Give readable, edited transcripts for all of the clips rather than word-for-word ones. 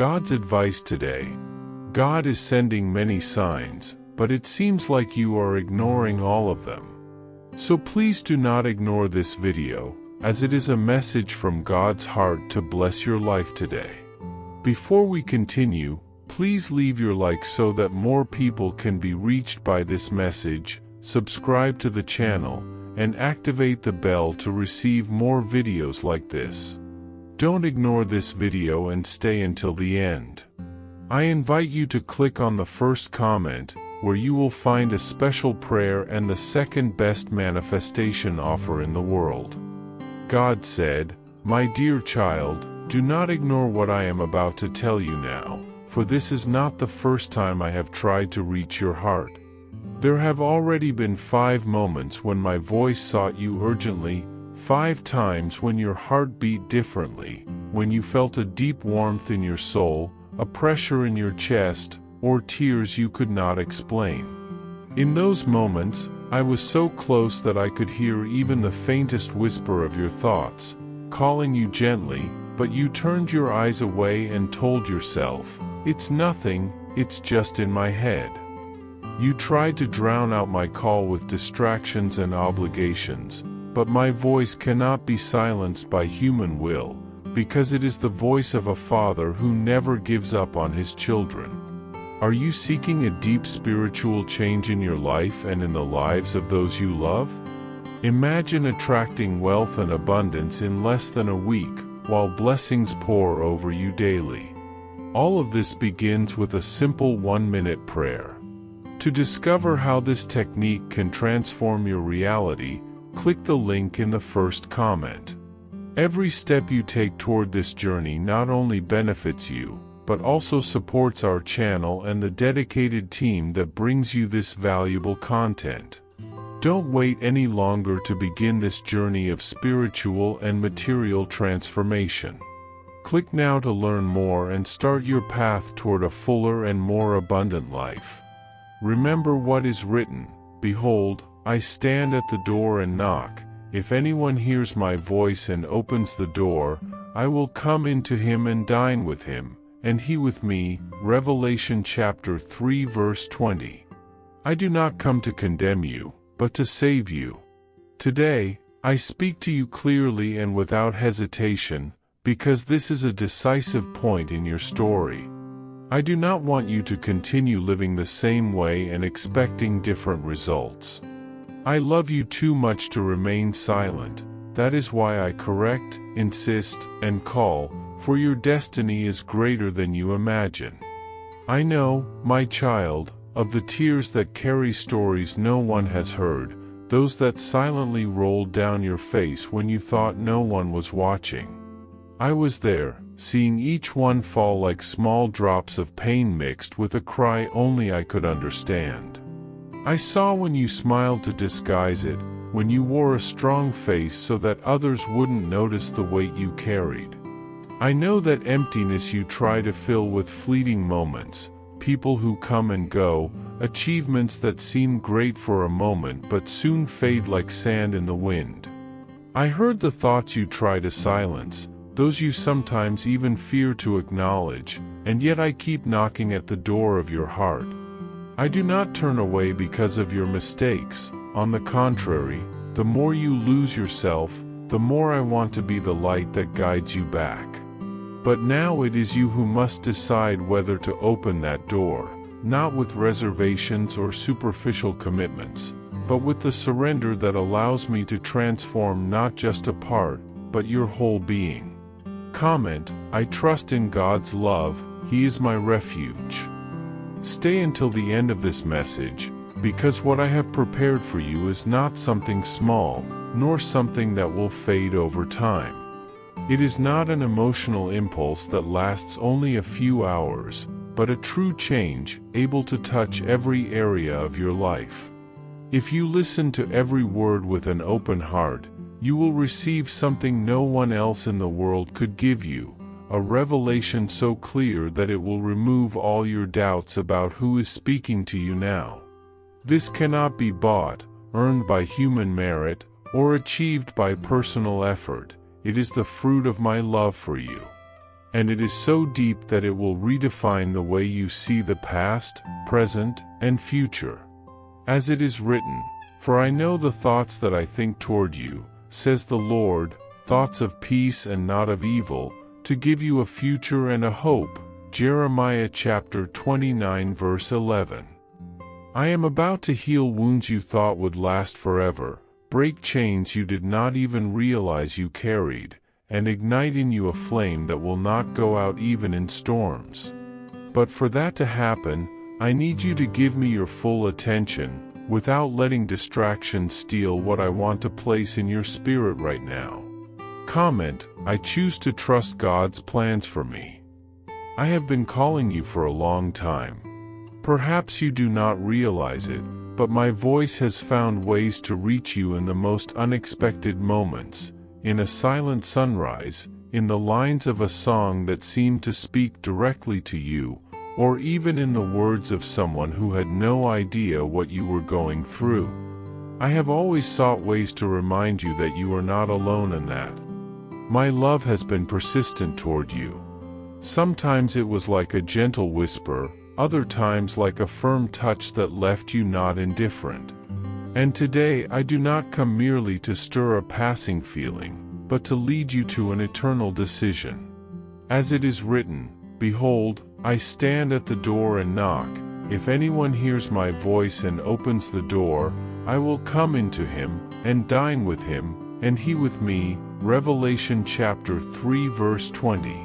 God's advice today. God is sending many signs, but it seems like you are ignoring all of them. So please do not ignore this video, as it is a message from God's heart to bless your life today. Before we continue, please leave your like so that more people can be reached by this message, subscribe to the channel, and activate the bell to receive more videos like this. Don't ignore this video and stay until the end. I invite you to click on the first comment, where you will find a special prayer and the second best manifestation offer in the world. God said, "My dear child, do not ignore what I am about to tell you now, for this is not the first time I have tried to reach your heart. There have already been 5 moments when my voice sought you urgently, 5 times when your heart beat differently, when you felt a deep warmth in your soul, a pressure in your chest, or tears you could not explain. In those moments, I was so close that I could hear even the faintest whisper of your thoughts, calling you gently, but you turned your eyes away and told yourself, 'It's nothing, it's just in my head.' You tried to drown out my call with distractions and obligations, but my voice cannot be silenced by human will, because it is the voice of a father who never gives up on his children. Are you seeking a deep spiritual change in your life and in the lives of those you love? Imagine attracting wealth and abundance in less than a week, while blessings pour over you daily. All of this begins with a simple 1-minute prayer. To discover how this technique can transform your reality, click the link in the first comment. Every step you take toward this journey not only benefits you, but also supports our channel and the dedicated team that brings you this valuable content. Don't wait any longer to begin this journey of spiritual and material transformation. Click now to learn more and start your path toward a fuller and more abundant life. Remember what is written, "Behold, I stand at the door and knock. If anyone hears my voice and opens the door, I will come into him and dine with him, and he with me." Revelation chapter 3 verse 20. I do not come to condemn you, but to save you. Today, I speak to you clearly and without hesitation, because this is a decisive point in your story. I do not want you to continue living the same way and expecting different results. I love you too much to remain silent. That is why I correct, insist, and call, for your destiny is greater than you imagine. I know, my child, of the tears that carry stories no one has heard, those that silently rolled down your face when you thought no one was watching. I was there, seeing each one fall like small drops of pain mixed with a cry only I could understand. I saw when you smiled to disguise it, when you wore a strong face so that others wouldn't notice the weight you carried. I know that emptiness you try to fill with fleeting moments, people who come and go, achievements that seem great for a moment but soon fade like sand in the wind. I heard the thoughts you try to silence, those you sometimes even fear to acknowledge, and yet I keep knocking at the door of your heart. I do not turn away because of your mistakes. On the contrary, the more you lose yourself, the more I want to be the light that guides you back. But now it is you who must decide whether to open that door, not with reservations or superficial commitments, but with the surrender that allows me to transform not just a part, but your whole being. Comment, I trust in God's love, He is my refuge. Stay until the end of this message, because what I have prepared for you is not something small, nor something that will fade over time. It is not an emotional impulse that lasts only a few hours, but a true change, able to touch every area of your life. If you listen to every word with an open heart, you will receive something no one else in the world could give you, a revelation so clear that it will remove all your doubts about who is speaking to you now. This cannot be bought, earned by human merit, or achieved by personal effort. It is the fruit of my love for you. and it is so deep that it will redefine the way you see the past, present, and future. As it is written, "For I know the thoughts that I think toward you, says the Lord, thoughts of peace and not of evil, to give you a future and a hope." Jeremiah chapter 29 verse 11. I am about to heal wounds you thought would last forever, break chains you did not even realize you carried, and ignite in you a flame that will not go out even in storms. But for that to happen, I need you to give me your full attention, without letting distractions steal what I want to place in your spirit right now. Comment, I choose to trust God's plans for me. I have been calling you for a long time. Perhaps you do not realize it, but my voice has found ways to reach you in the most unexpected moments, in a silent sunrise, in the lines of a song that seemed to speak directly to you, or even in the words of someone who had no idea what you were going through. I have always sought ways to remind you that you are not alone in that. My love has been persistent toward you. Sometimes it was like a gentle whisper, other times like a firm touch that left you not indifferent. And today I do not come merely to stir a passing feeling, but to lead you to an eternal decision. As it is written, "Behold, I stand at the door and knock. If anyone hears my voice and opens the door, I will come into him, and dine with him, and he with me." Revelation chapter 3 verse 20.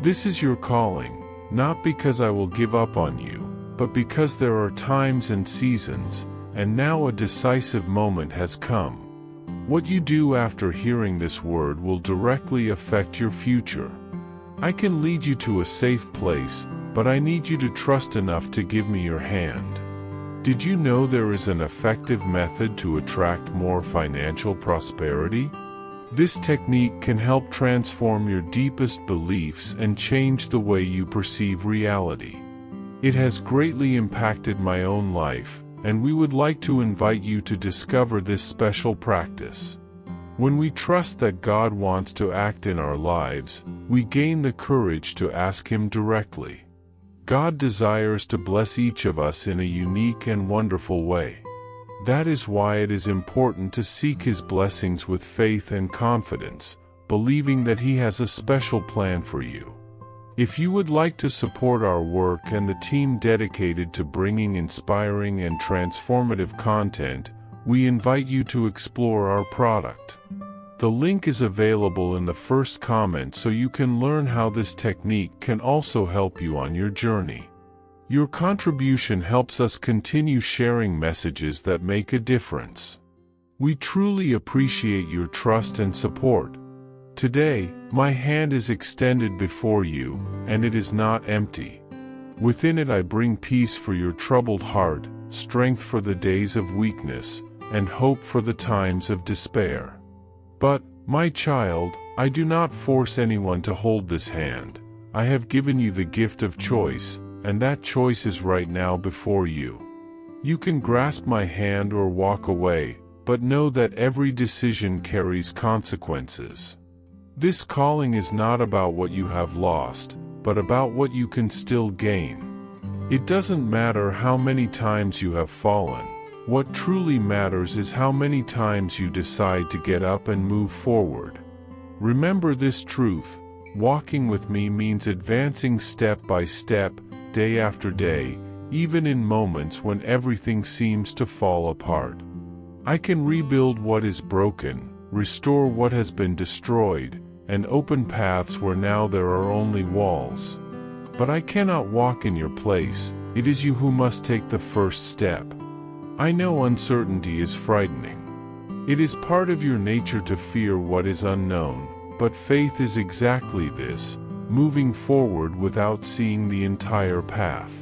This is your calling, not because I will give up on you, but because there are times and seasons, and now a decisive moment has come. What you do after hearing this word will directly affect your future. I can lead you to a safe place, but I need you to trust enough to give me your hand. Did you know there is an effective method to attract more financial prosperity? This technique can help transform your deepest beliefs and change the way you perceive reality. It has greatly impacted my own life, and we would like to invite you to discover this special practice. When we trust that God wants to act in our lives, we gain the courage to ask Him directly. God desires to bless each of us in a unique and wonderful way. That is why it is important to seek His blessings with faith and confidence, believing that He has a special plan for you. If you would like to support our work and the team dedicated to bringing inspiring and transformative content, we invite you to explore our product. The link is available in the first comment so you can learn how this technique can also help you on your journey. Your contribution helps us continue sharing messages that make a difference. We truly appreciate your trust and support. Today, my hand is extended before you, and it is not empty. Within it I bring peace for your troubled heart, strength for the days of weakness, and hope for the times of despair. But, my child, I do not force anyone to hold this hand. I have given you the gift of choice, and that choice is right now before you. You can grasp my hand or walk away, but know that every decision carries consequences. This calling is not about what you have lost, but about what you can still gain. It doesn't matter how many times you have fallen. What truly matters is how many times you decide to get up and move forward. Remember this truth: walking with me means advancing step by step, day after day, even in moments when everything seems to fall apart. I can rebuild what is broken, restore what has been destroyed, and open paths where now there are only walls. But I cannot walk in your place. It is you who must take the first step. I know uncertainty is frightening. It is part of your nature to fear what is unknown, but faith is exactly this: moving forward without seeing the entire path.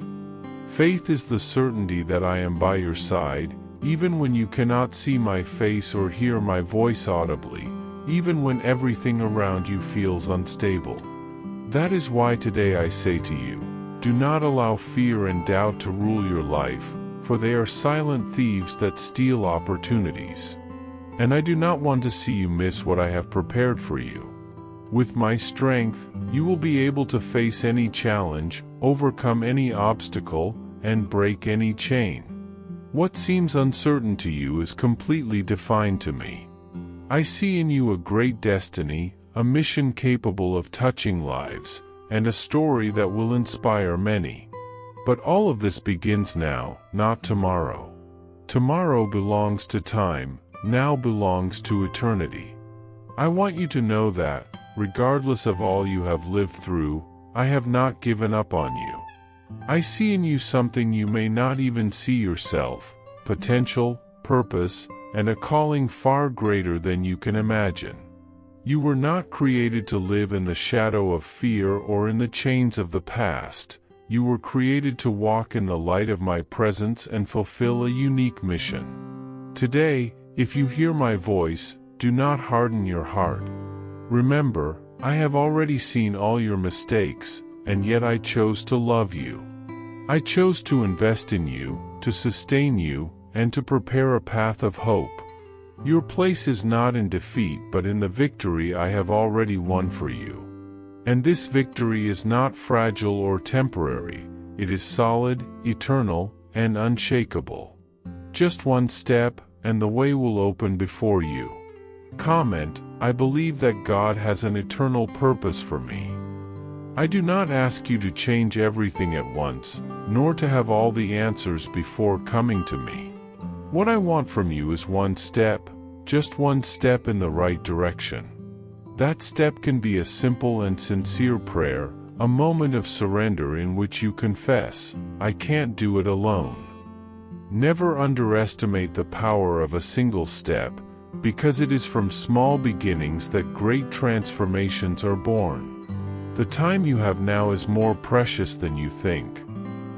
Faith is the certainty that I am by your side, even when you cannot see my face or hear my voice audibly, even when everything around you feels unstable. That is why today I say to you, do not allow fear and doubt to rule your life, for they are silent thieves that steal opportunities. And I do not want to see you miss what I have prepared for you. With my strength, you will be able to face any challenge, overcome any obstacle, and break any chain. What seems uncertain to you is completely defined to me. I see in you a great destiny, a mission capable of touching lives, and a story that will inspire many. But all of this begins now, not tomorrow. Tomorrow belongs to time, now belongs to eternity. I want you to know that, regardless of all you have lived through, I have not given up on you. I see in you something you may not even see yourself, potential, purpose, and a calling far greater than you can imagine. You were not created to live in the shadow of fear or in the chains of the past. You were created to walk in the light of my presence and fulfill a unique mission. Today, if you hear my voice, do not harden your heart. Remember, I have already seen all your mistakes, and yet I chose to love you. I chose to invest in you, to sustain you, and to prepare a path of hope. Your place is not in defeat but in the victory I have already won for you. And this victory is not fragile or temporary, it is solid, eternal, and unshakable. Just one step, and the way will open before you. Comment, I believe that God has an eternal purpose for me. I do not ask you to change everything at once, nor to have all the answers before coming to me. What I want from you is one step, just one step in the right direction. That step can be a simple and sincere prayer, a moment of surrender in which you confess, I can't do it alone. Never underestimate the power of a single step, because it is from small beginnings that great transformations are born. The time you have now is more precious than you think.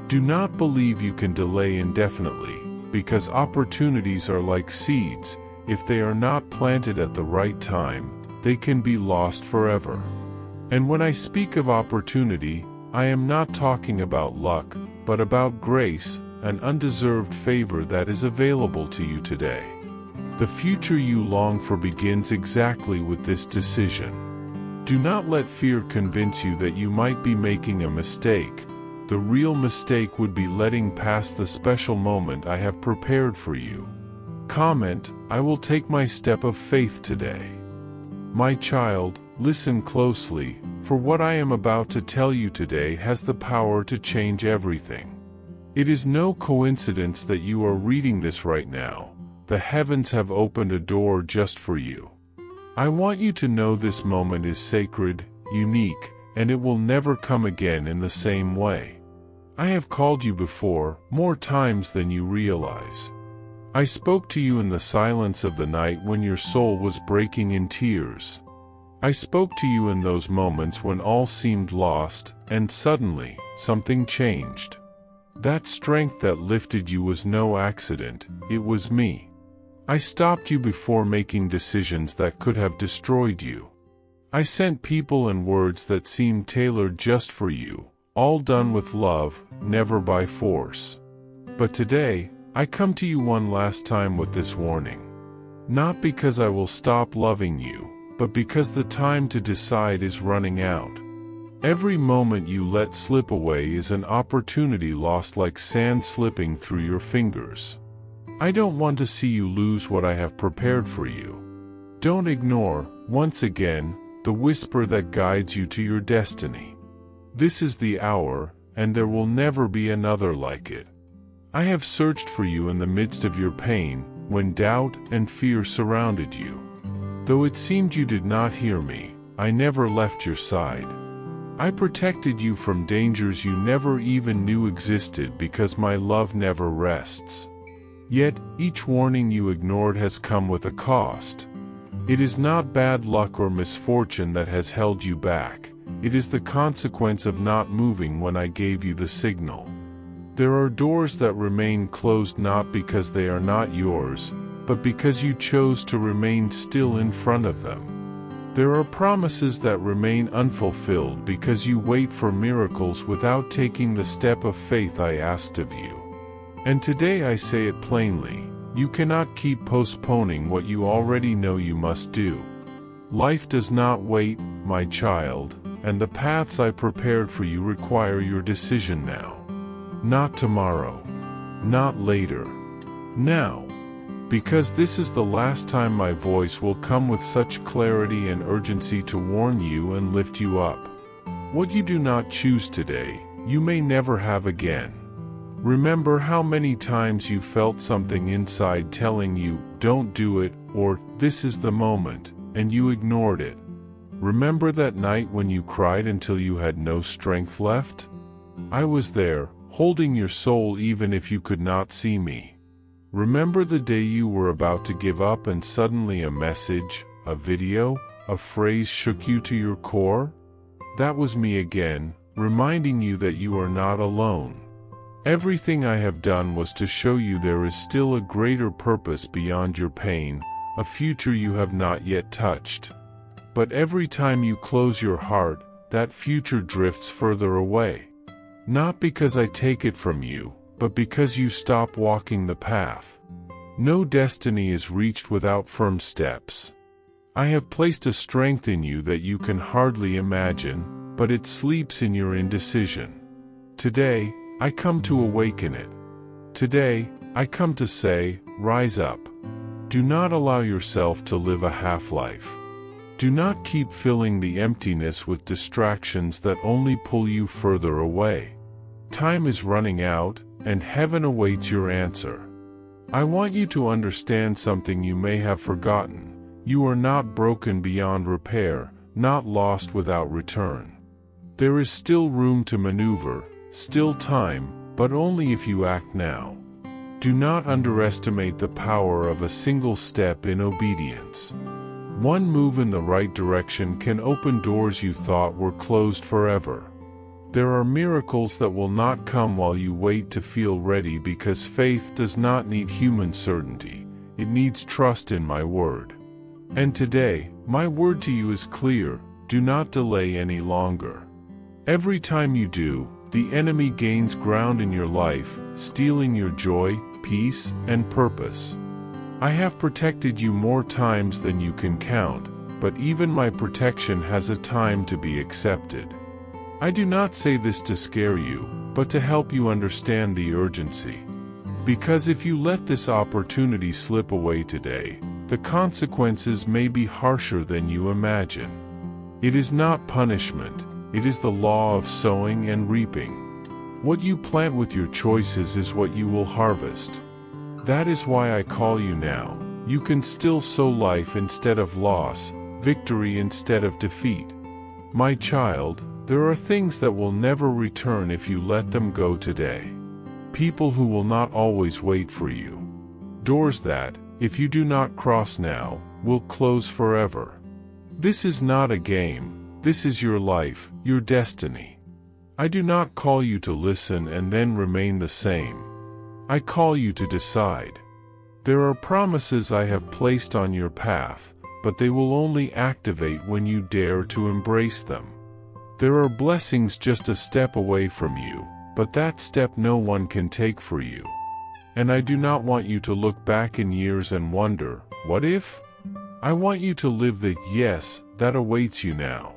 Do not believe you can delay indefinitely, because opportunities are like seeds. If they are not planted at the right time, they can be lost forever. And when I speak of opportunity, I am not talking about luck, but about grace, an undeserved favor that is available to you today. The future you long for begins exactly with this decision. Do not let fear convince you that you might be making a mistake. The real mistake would be letting pass the special moment I have prepared for you. Comment, I will take my step of faith today. My child, listen closely, for what I am about to tell you today has the power to change everything. It is no coincidence that you are reading this right now. The heavens have opened a door just for you. I want you to know this moment is sacred, unique, and it will never come again in the same way. I have called you before, more times than you realize. I spoke to you in the silence of the night when your soul was breaking in tears. I spoke to you in those moments when all seemed lost, and suddenly, something changed. That strength that lifted you was no accident, it was me. I stopped you before making decisions that could have destroyed you. I sent people and words that seemed tailored just for you, all done with love, never by force. But today, I come to you one last time with this warning. Not because I will stop loving you, but because the time to decide is running out. Every moment you let slip away is an opportunity lost like sand slipping through your fingers. I don't want to see you lose what I have prepared for you. Don't ignore, once again, the whisper that guides you to your destiny. This is the hour, and there will never be another like it. I have searched for you in the midst of your pain, when doubt and fear surrounded you. Though it seemed you did not hear me, I never left your side. I protected you from dangers you never even knew existed because my love never rests. Yet, each warning you ignored has come with a cost. It is not bad luck or misfortune that has held you back. It is the consequence of not moving when I gave you the signal. There are doors that remain closed not because they are not yours, but because you chose to remain still in front of them. There are promises that remain unfulfilled because you wait for miracles without taking the step of faith I asked of you. And today I say it plainly, you cannot keep postponing what you already know you must do. Life does not wait, my child, and the paths I prepared for you require your decision now. Not tomorrow. Not later. Now. Because this is the last time my voice will come with such clarity and urgency to warn you and lift you up. What you do not choose today, you may never have again. Remember how many times you felt something inside telling you, don't do it, or, this is the moment, and you ignored it. Remember that night when you cried until you had no strength left? I was there, holding your soul even if you could not see me. Remember the day you were about to give up and suddenly a message, a video, a phrase shook you to your core? That was me again, reminding you that you are not alone. Everything I have done was to show you there is still a greater purpose beyond your pain, a future you have not yet touched. But every time you close your heart, that future drifts further away. Not because I take it from you, but because you stop walking the path. No destiny is reached without firm steps. I have placed a strength in you that you can hardly imagine, but it sleeps in your indecision. Today, I come to awaken it. Today, I come to say, rise up. Do not allow yourself to live a half-life. Do not keep filling the emptiness with distractions that only pull you further away. Time is running out, and heaven awaits your answer. I want you to understand something you may have forgotten. You are not broken beyond repair, not lost without return. There is still room to maneuver, still time, but only if you act now. Do not underestimate the power of a single step in obedience. One move in the right direction can open doors you thought were closed forever. There are miracles that will not come while you wait to feel ready, because faith does not need human certainty, it needs trust in my word. And today, my word to you is clear: do not delay any longer. Every time you do, the enemy gains ground in your life, stealing your joy, peace, and purpose. I have protected you more times than you can count, but even my protection has a time to be accepted. I do not say this to scare you, but to help you understand the urgency. Because if you let this opportunity slip away today, the consequences may be harsher than you imagine. It is not punishment, it is the law of sowing and reaping. What you plant with your choices is what you will harvest. That is why I call you now. You can still sow life instead of loss, victory instead of defeat. My child, there are things that will never return if you let them go today. People who will not always wait for you. Doors that, if you do not cross now, will close forever. This is not a game, this is your life, your destiny. I do not call you to listen and then remain the same. I call you to decide. There are promises I have placed on your path, but they will only activate when you dare to embrace them. There are blessings just a step away from you, but that step no one can take for you. And I do not want you to look back in years and wonder, what if? I want you to live the yes that awaits you now.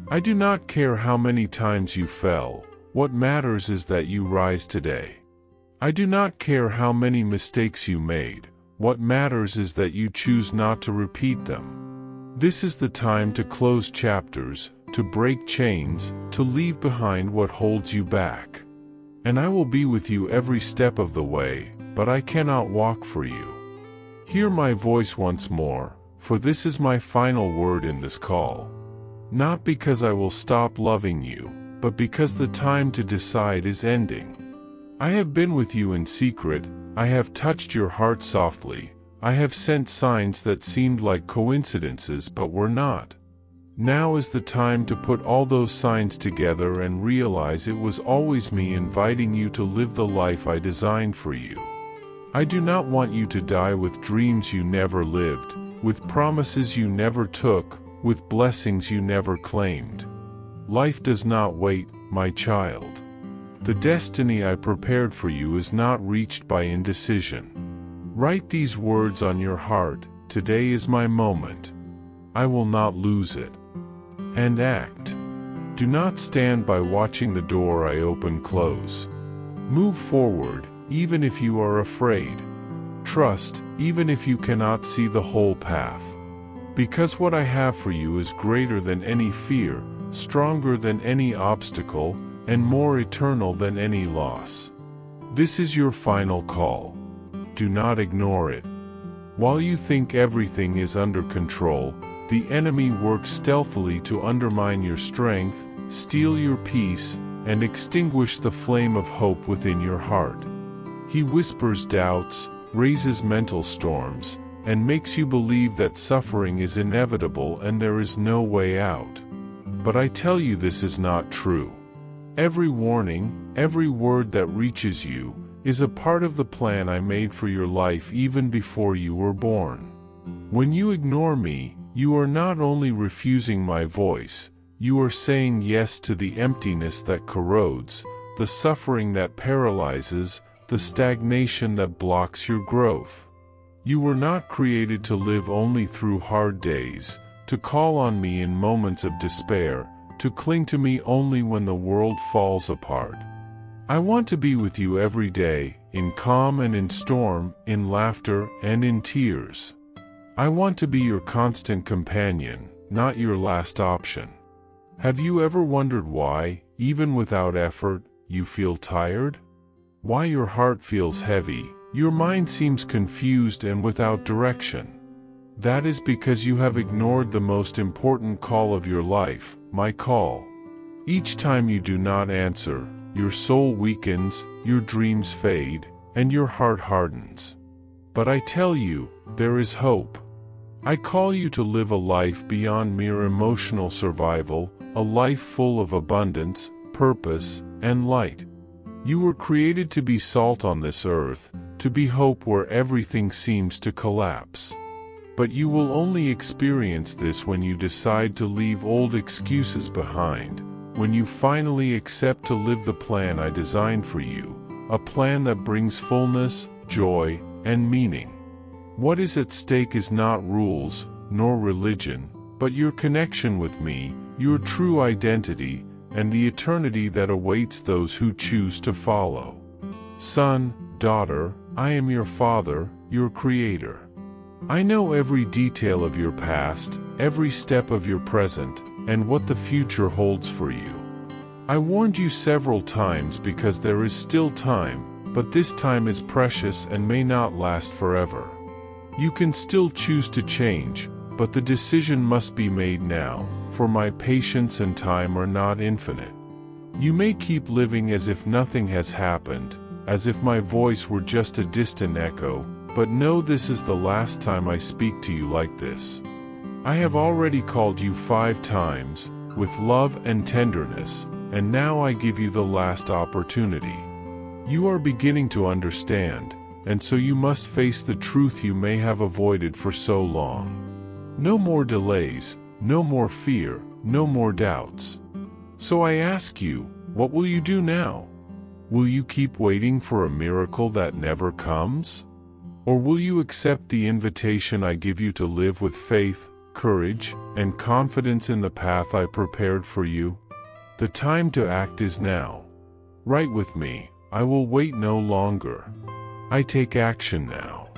I do not care how many times you fell, what matters is that you rise today. I do not care how many mistakes you made, what matters is that you choose not to repeat them. This is the time to close chapters, to break chains, to leave behind what holds you back. And I will be with you every step of the way, but I cannot walk for you. Hear my voice once more, for this is my final word in this call. Not because I will stop loving you, but because the time to decide is ending. I have been with you in secret, I have touched your heart softly, I have sent signs that seemed like coincidences but were not. Now is the time to put all those signs together and realize it was always me inviting you to live the life I designed for you. I do not want you to die with dreams you never lived, with promises you never took, with blessings you never claimed. Life does not wait, my child. The destiny I prepared for you is not reached by indecision. Write these words on your heart: today is my moment. I will not lose it. and act. Do not stand by watching the door I open close. Move forward, even if you are afraid. Trust, even if you cannot see the whole path. Because what I have for you is greater than any fear, stronger than any obstacle, and more eternal than any loss. This is your final call. Do not ignore it. While you think everything is under control, the enemy works stealthily to undermine your strength, steal your peace, and extinguish the flame of hope within your heart. He whispers doubts, raises mental storms, and makes you believe that suffering is inevitable and there is no way out. But I tell you, this is not true. Every warning, every word that reaches you, is a part of the plan I made for your life even before you were born. When you ignore me, you are not only refusing my voice, you are saying yes to the emptiness that corrodes, the suffering that paralyzes, the stagnation that blocks your growth. You were not created to live only through hard days, to call on me in moments of despair, to cling to me only when the world falls apart. I want to be with you every day, in calm and in storm, in laughter and in tears. I want to be your constant companion, not your last option. Have you ever wondered why, even without effort, you feel tired? Why your heart feels heavy, your mind seems confused and without direction? That is because you have ignored the most important call of your life, my call. Each time you do not answer, your soul weakens, your dreams fade, and your heart hardens. But I tell you, there is hope. I call you to live a life beyond mere emotional survival, a life full of abundance, purpose, and light. You were created to be salt on this earth, to be hope where everything seems to collapse. But you will only experience this when you decide to leave old excuses behind, when you finally accept to live the plan I designed for you, a plan that brings fullness, joy, and meaning. What is at stake is not rules, nor religion, but your connection with me, your true identity, and the eternity that awaits those who choose to follow. Son, daughter, I am your Father, your Creator. I know every detail of your past, every step of your present, and what the future holds for you. I warned you several times because there is still time, but this time is precious and may not last forever. You can still choose to change, but the decision must be made now, for my patience and time are not infinite. You may keep living as if nothing has happened, as if my voice were just a distant echo, but know this is the last time I speak to you like this. I have already called you 5 times, with love and tenderness, and now I give you the last opportunity. You are beginning to understand, and so you must face the truth you may have avoided for so long. No more delays, no more fear, no more doubts. So I ask you, what will you do now? Will you keep waiting for a miracle that never comes? Or will you accept the invitation I give you to live with faith, courage, and confidence in the path I prepared for you? The time to act is now. Right with me, I will wait no longer. I take action now.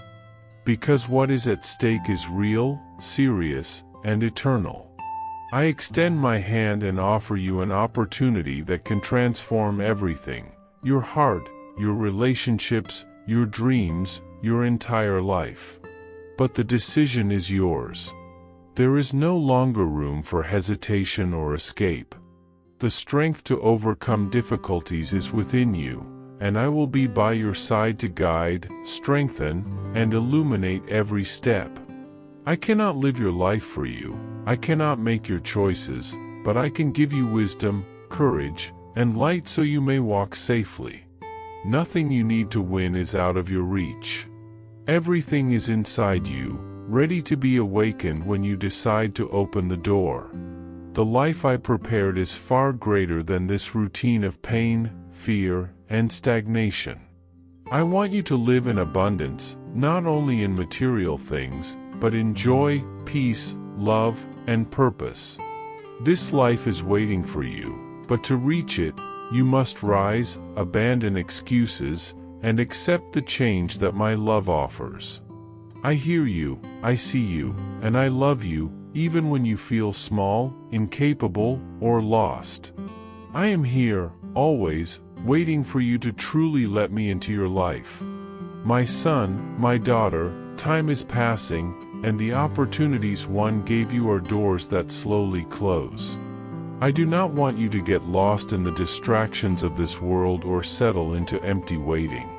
Because what is at stake is real, serious, and eternal. I extend my hand and offer you an opportunity that can transform everything: your heart, your relationships, your dreams, your entire life. But the decision is yours. There is no longer room for hesitation or escape. The strength to overcome difficulties is within you, and I will be by your side to guide, strengthen, and illuminate every step. I cannot live your life for you, I cannot make your choices, but I can give you wisdom, courage, and light so you may walk safely. Nothing you need to win is out of your reach. Everything is inside you, ready to be awakened when you decide to open the door. The life I prepared is far greater than this routine of pain, fear, and stagnation. I want you to live in abundance, not only in material things, but in joy, peace, love, and purpose. This life is waiting for you, but to reach it, you must rise, abandon excuses, and accept the change that my love offers. I hear you, I see you, and I love you, even when you feel small, incapable, or lost. I am here, always, waiting for you to truly let me into your life. My son, my daughter, time is passing, and the opportunities one gave you are doors that slowly close. I do not want you to get lost in the distractions of this world or settle into empty waiting.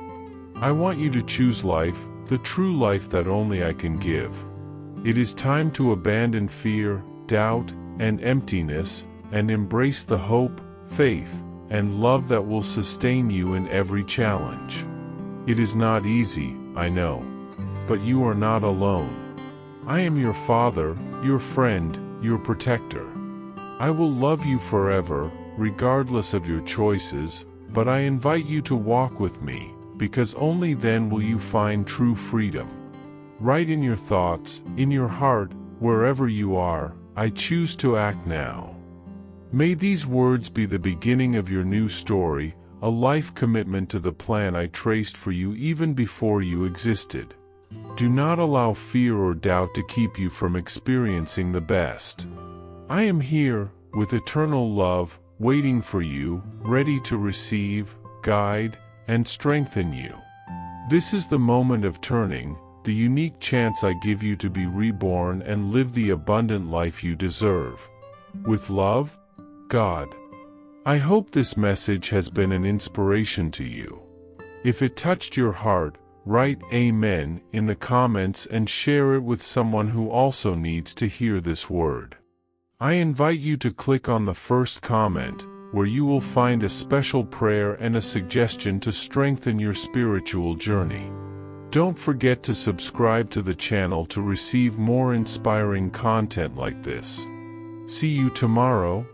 I want you to choose life, the true life that only I can give. It is time to abandon fear, doubt, and emptiness, and embrace the hope, faith, and love that will sustain you in every challenge. It is not easy, I know. But you are not alone. I am your father, your friend, your protector. I will love you forever, regardless of your choices, but I invite you to walk with me, because only then will you find true freedom. Right in your thoughts, in your heart, wherever you are, I choose to act now. May these words be the beginning of your new story, a life commitment to the plan I traced for you even before you existed. Do not allow fear or doubt to keep you from experiencing the best. I am here, with eternal love, waiting for you, ready to receive, guide, and strengthen you. This is the moment of turning, the unique chance I give you to be reborn and live the abundant life you deserve. With love, God. I hope this message has been an inspiration to you. If it touched your heart, write Amen in the comments and share it with someone who also needs to hear this word. I invite you to click on the first comment, where you will find a special prayer and a suggestion to strengthen your spiritual journey. Don't forget to subscribe to the channel to receive more inspiring content like this. See you tomorrow.